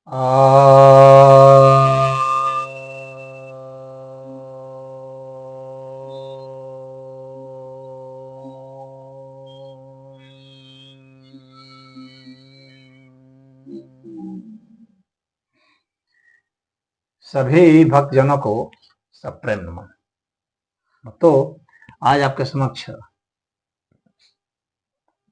आ सभी भक्तजनों को सप्रेम नमन। तो आज आपके समक्ष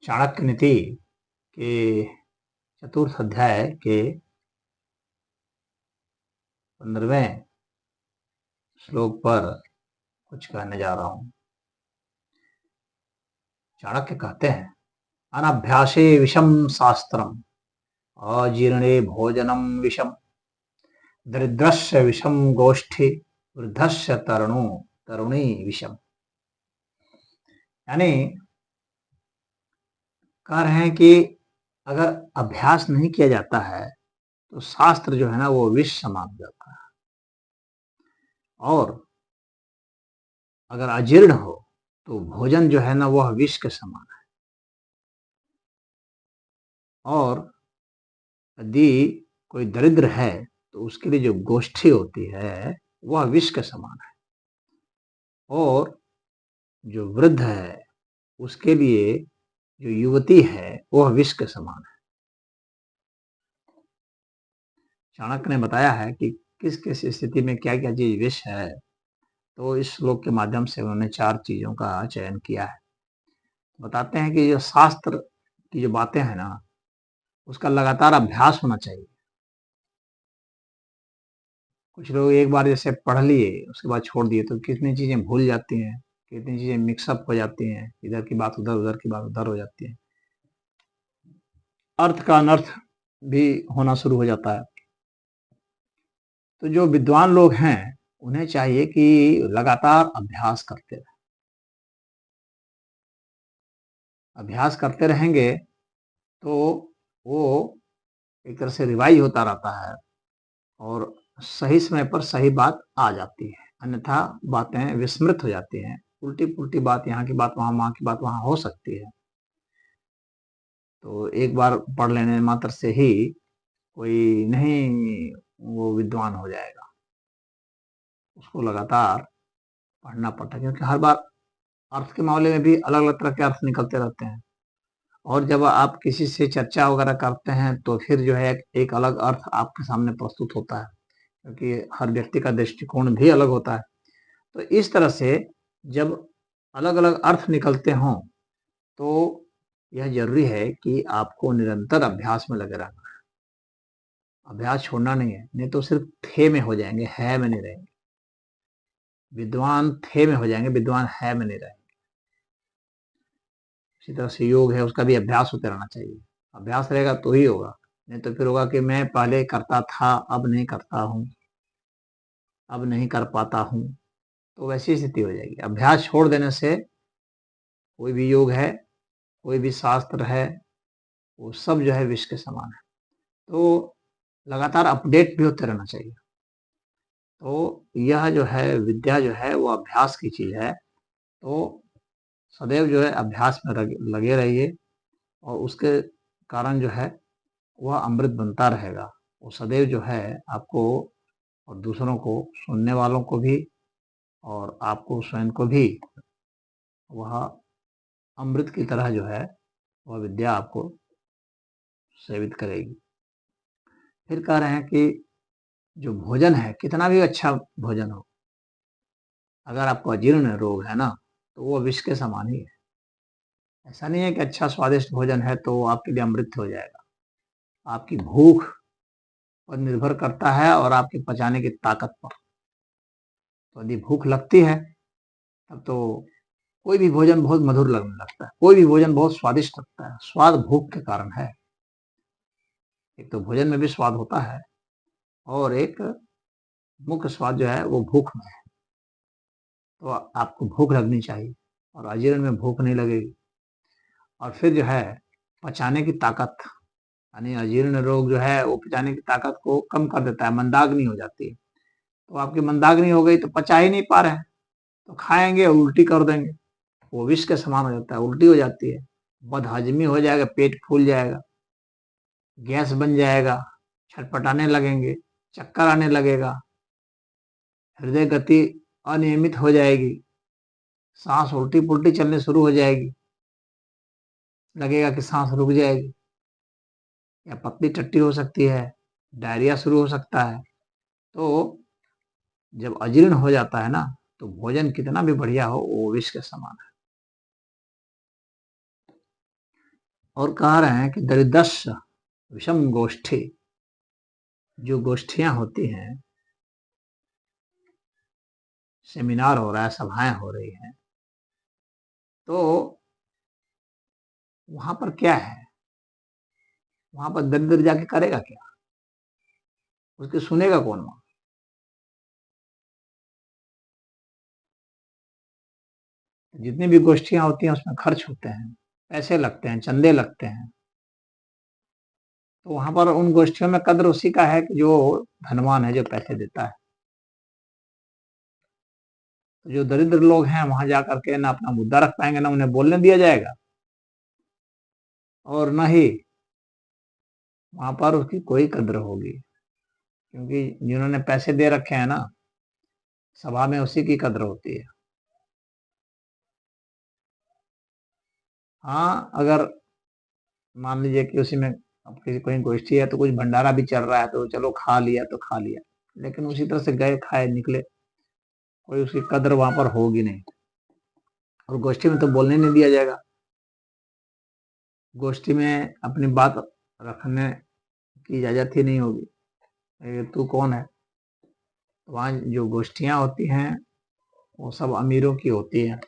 चाणक्य नीति के चतुर्थ अध्याय के 15वें श्लोक पर कुछ कहने जा रहा हूं। चाणक्य कहते हैं, अनभ्यासे विषम शास्त्रम, अजीर्णे भोजनम विषम, दरिद्रस्य विषम गोष्ठी, वृद्धस्य तरुणी विषम। यानी कह रहे हैं कि अगर अभ्यास नहीं किया जाता है तो शास्त्र जो है ना वो विष समान जाता है, और अगर अजीर्ण हो तो भोजन जो है ना वह विष के समान है, और यदि कोई दरिद्र है तो उसके लिए जो गोष्ठी होती है वह विष के समान है, और जो वृद्ध है उसके लिए जो युवती है वह विष के समान है। चाणक्य ने बताया है कि किस किस स्थिति में क्या क्या चीज विष है, तो इस श्लोक के माध्यम से उन्होंने 4 चीजों का चयन किया है। बताते हैं कि जो शास्त्र की जो बातें हैं ना उसका लगातार अभ्यास होना चाहिए। कुछ लोग एक बार जैसे पढ़ लिए उसके बाद छोड़ दिए तो कितनी चीजें भूल जाती हैं, कितनी चीजें मिक्सअप हो जाती हैं, इधर की बात उधर, उधर की बात उधर हो जाती है, अर्थ का अनर्थ भी होना शुरू हो जाता है। तो जो विद्वान लोग हैं उन्हें चाहिए कि लगातार अभ्यास करते रहें। अभ्यास करते रहेंगे तो वो एक तरह से रिवाइज होता रहता है और सही समय पर सही बात आ जाती है, अन्यथा बातें विस्मृत हो जाती हैं, उल्टी पुल्टी बात, यहाँ की बात वहाँ, वहाँ की बात वहाँ हो सकती है। तो एक बार पढ़ लेने मात्र से ही कोई नहीं वो विद्वान हो जाएगा, उसको लगातार पढ़ना पड़ता है, क्योंकि हर बार अर्थ के मामले में भी अलग अलग तरह के अर्थ निकलते रहते हैं, और जब आप किसी से चर्चा वगैरह करते हैं तो फिर जो है एक अलग अर्थ आपके सामने प्रस्तुत होता है, क्योंकि हर व्यक्ति का दृष्टिकोण भी अलग होता है। तो इस तरह से जब अलग अलग अर्थ निकलते हों तो यह जरूरी है कि आपको निरंतर अभ्यास में लगे रहना है, अभ्यास छोड़ना नहीं है, नहीं तो सिर्फ थे में हो जाएंगे, है में नहीं रहेंगे। विद्वान थे में हो जाएंगे, विद्वान है में नहीं रहेंगे। इसी तरह से योग है, उसका भी अभ्यास होते रहना चाहिए। अभ्यास रहेगा तो ही होगा, नहीं तो फिर होगा कि मैं पहले करता था अब नहीं करता हूँ, अब नहीं कर पाता हूँ, तो वैसी स्थिति हो जाएगी। अभ्यास छोड़ देने से कोई भी योग है, कोई भी शास्त्र है, वो सब जो है विष के समान है। तो लगातार अपडेट भी होते रहना चाहिए। तो यह जो है विद्या जो है वो अभ्यास की चीज है, तो सदैव जो है अभ्यास में लगे रहिए, और उसके कारण जो है वह अमृत बनता रहेगा। वो सदैव जो है आपको और दूसरों को, सुनने वालों को भी और आपको स्वयं को भी वह अमृत की तरह जो है वह विद्या आपको सेवित करेगी। फिर कह रहे हैं कि जो भोजन है, कितना भी अच्छा भोजन हो, अगर आपको अजीर्ण रोग है ना तो वो विष के समान ही है। ऐसा नहीं है कि अच्छा स्वादिष्ट भोजन है तो आपके लिए अमृत हो जाएगा, आपकी भूख पर निर्भर करता है और आपके पचाने की ताकत पर। तो यदि भूख लगती है तब तो कोई भी भोजन बहुत मधुर लगने लगता है, कोई भी भोजन बहुत स्वादिष्ट लगता है। स्वाद भूख के कारण है। एक तो भोजन में भी स्वाद होता है, और एक मुख्य स्वाद जो है वो भूख में है। तो आपको भूख लगनी चाहिए, और अजीर्ण में भूख नहीं लगेगी। और फिर जो है पचाने की ताकत, यानी अजीर्ण रोग जो है वो पचाने की ताकत को कम कर देता है, मंदाग्नि हो जाती है। तो आपकी मंदाग्नि हो गई तो पचा ही नहीं पा रहे हैं, तो खाएंगे और उल्टी कर देंगे, वो विष के समान हो जाता है, उल्टी हो जाती है, बदहजमी हो जाएगा, पेट फूल जाएगा, गैस बन जाएगा, छटपटाने लगेंगे, चक्कर आने लगेगा, हृदय गति अनियमित हो जाएगी, सांस उल्टी पुल्टी चलने शुरू हो जाएगी, लगेगा कि सांस रुक जाएगी, या पतली टट्टी हो सकती है, डायरिया शुरू हो सकता है। तो जब अजीर्ण हो जाता है ना, तो भोजन कितना भी बढ़िया हो वो विष के समान है। और कह रहे हैं कि दरिद्रस्य विषम गोष्ठी, जो गोष्ठियां होती हैं, सेमिनार हो रहा है, सभाएं हो रही हैं, तो वहां पर क्या है, वहां पर दरिद्र जाके करेगा क्या, उसकी सुनेगा कौन वहां? जितनी भी गोष्ठियां होती हैं उसमें खर्च होते हैं, पैसे लगते हैं, चंदे लगते हैं, तो वहां पर उन गोष्ठियों में कद्र उसी का है कि जो धनवान है, जो पैसे देता है। तो जो दरिद्र लोग हैं वहां जाकर के ना अपना मुद्दा रख पाएंगे, ना उन्हें बोलने दिया जाएगा, और न ही वहां पर उसकी कोई कद्र होगी, क्योंकि जिन्होंने पैसे दे रखे हैं ना, सभा में उसी की कद्र होती है। हाँ, अगर मान लीजिए कि उसी में अब किसी कोई गोष्ठी है तो कुछ भंडारा भी चल रहा है, तो चलो खा लिया तो खा लिया, लेकिन उसी तरह से गए खाए निकले, कोई उसकी कद्र वहां पर होगी नहीं। और गोष्ठी में तो बोलने नहीं दिया जाएगा, गोष्ठी में अपनी बात रखने की इजाजत ही नहीं होगी। तू कौन है? वहाँ जो गोष्ठियां होती हैं वो सब अमीरों की होती हैं।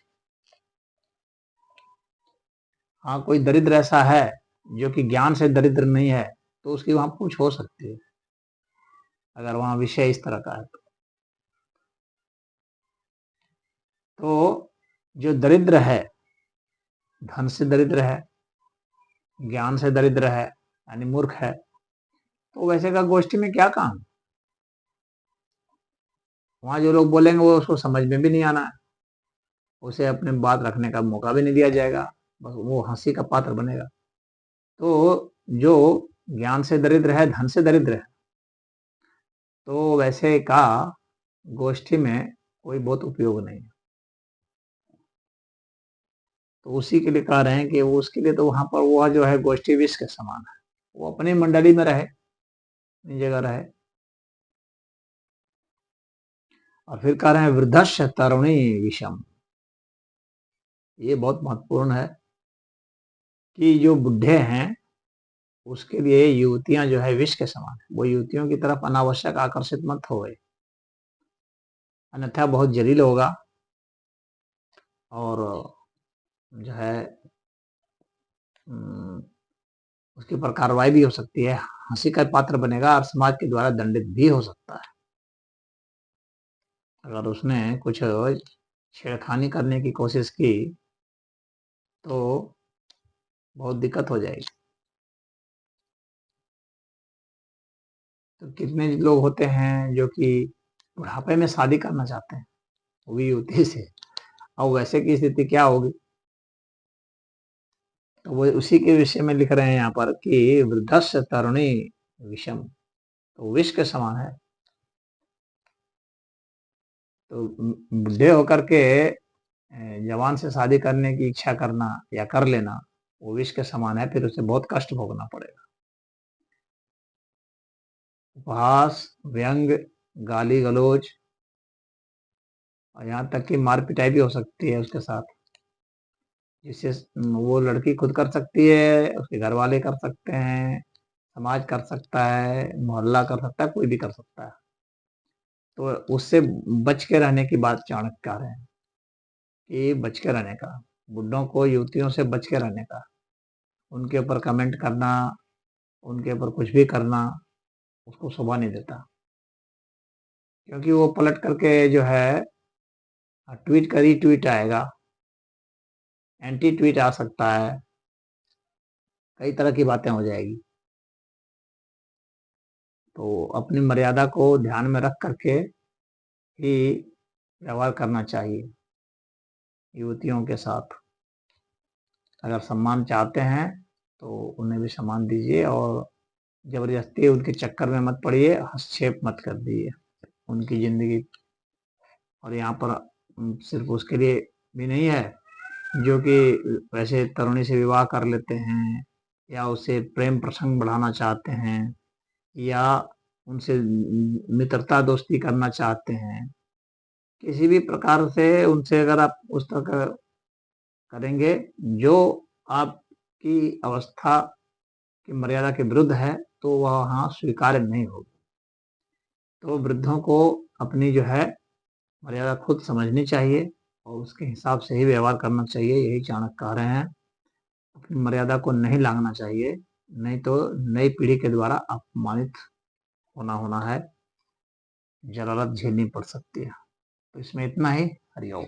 हाँ, कोई दरिद्र ऐसा है जो कि ज्ञान से दरिद्र नहीं है, तो उसकी वहां पूछ हो सकती है, अगर वहां विषय इस तरह का है तो जो दरिद्र है, धन से दरिद्र है, ज्ञान से दरिद्र है, यानी मूर्ख है, तो वैसे का गोष्ठी में क्या काम? वहां जो लोग बोलेंगे वो उसको समझ में भी नहीं आना है, उसे अपने बात रखने का मौका भी नहीं दिया जाएगा, बस वो हंसी का पात्र बनेगा। तो जो ज्ञान से दरिद्र है, धन से दरिद्र है, तो वैसे का गोष्ठी में कोई बहुत उपयोग नहीं है। तो उसी के लिए कह रहे हैं कि वो उसके लिए तो वहां पर वो जो है गोष्ठी विष के समान है, वो अपनी मंडली में रहे, अपनी जगह रहे। और फिर कह रहे हैं वृद्धस्य तरुणी विषम, ये बहुत महत्वपूर्ण है कि जो बुढ़े हैं उसके लिए युवतियां जो है विष के समान है। वो युवतियों की तरफ अनावश्यक आकर्षित मत हो गए, अन्यथा बहुत जलील होगा और जो है उसके ऊपर कार्रवाई भी हो सकती है, हंसी का पात्र बनेगा और समाज के द्वारा दंडित भी हो सकता है अगर उसने कुछ छेड़खानी करने की कोशिश की, तो बहुत दिक्कत हो जाएगी। तो कितने लोग होते हैं जो कि बुढ़ापे में शादी करना चाहते हैं, वो भी युवती से, और वैसे की स्थिति क्या होगी? तो वो उसी के विषय में लिख रहे हैं यहाँ पर कि वृद्धस्य तरुणी विषम, तो विष के समान है। तो बुढ़े होकर के जवान से शादी करने की इच्छा करना या कर लेना, वो विष के समान है, फिर उसे बहुत कष्ट भोगना पड़ेगा। उपहास, व्यंग, गाली गलौज, और यहाँ तक कि मार पिटाई भी हो सकती है उसके साथ, जिससे वो लड़की खुद कर सकती है, उसके घर वाले कर सकते हैं, समाज कर सकता है, मोहल्ला कर सकता है, कोई भी कर सकता है। तो उससे बच के रहने की बात चाणक्य कह रहे हैं कि बच के रहने का, बुड्ढों को युवतियों से बच के रहने का, उनके ऊपर कमेंट करना, उनके ऊपर कुछ भी करना उसको शोभा नहीं देता, क्योंकि वो पलट करके जो है ट्वीट कर ही ट्वीट आएगा, एंटी ट्वीट आ सकता है, कई तरह की बातें हो जाएगी। तो अपनी मर्यादा को ध्यान में रख करके ही व्यवहार करना चाहिए युवतियों के साथ। अगर सम्मान चाहते हैं तो उन्हें भी सम्मान दीजिए, और जबरदस्ती उनके चक्कर में मत पड़िए, हस्तक्षेप मत कर दिए उनकी जिंदगी। और यहाँ पर सिर्फ उसके लिए भी नहीं है जो कि वैसे तरुणी से विवाह कर लेते हैं या उससे प्रेम प्रसंग बढ़ाना चाहते हैं या उनसे मित्रता दोस्ती करना चाहते हैं, किसी भी प्रकार से उनसे अगर आप उस तरह का करेंगे जो आपकी अवस्था की मर्यादा के विरुद्ध है, तो वह वहाँ स्वीकार्य नहीं होगी। तो वृद्धों को अपनी जो है मर्यादा खुद समझनी चाहिए और उसके हिसाब से ही व्यवहार करना चाहिए, यही चाणक्य कह रहे हैं। अपनी मर्यादा को नहीं लांघना चाहिए, नहीं तो नई पीढ़ी के द्वारा अपमानित होना है, जलालत झेलनी पड़ सकती है। तो इसमें इतना ही। हरिओम।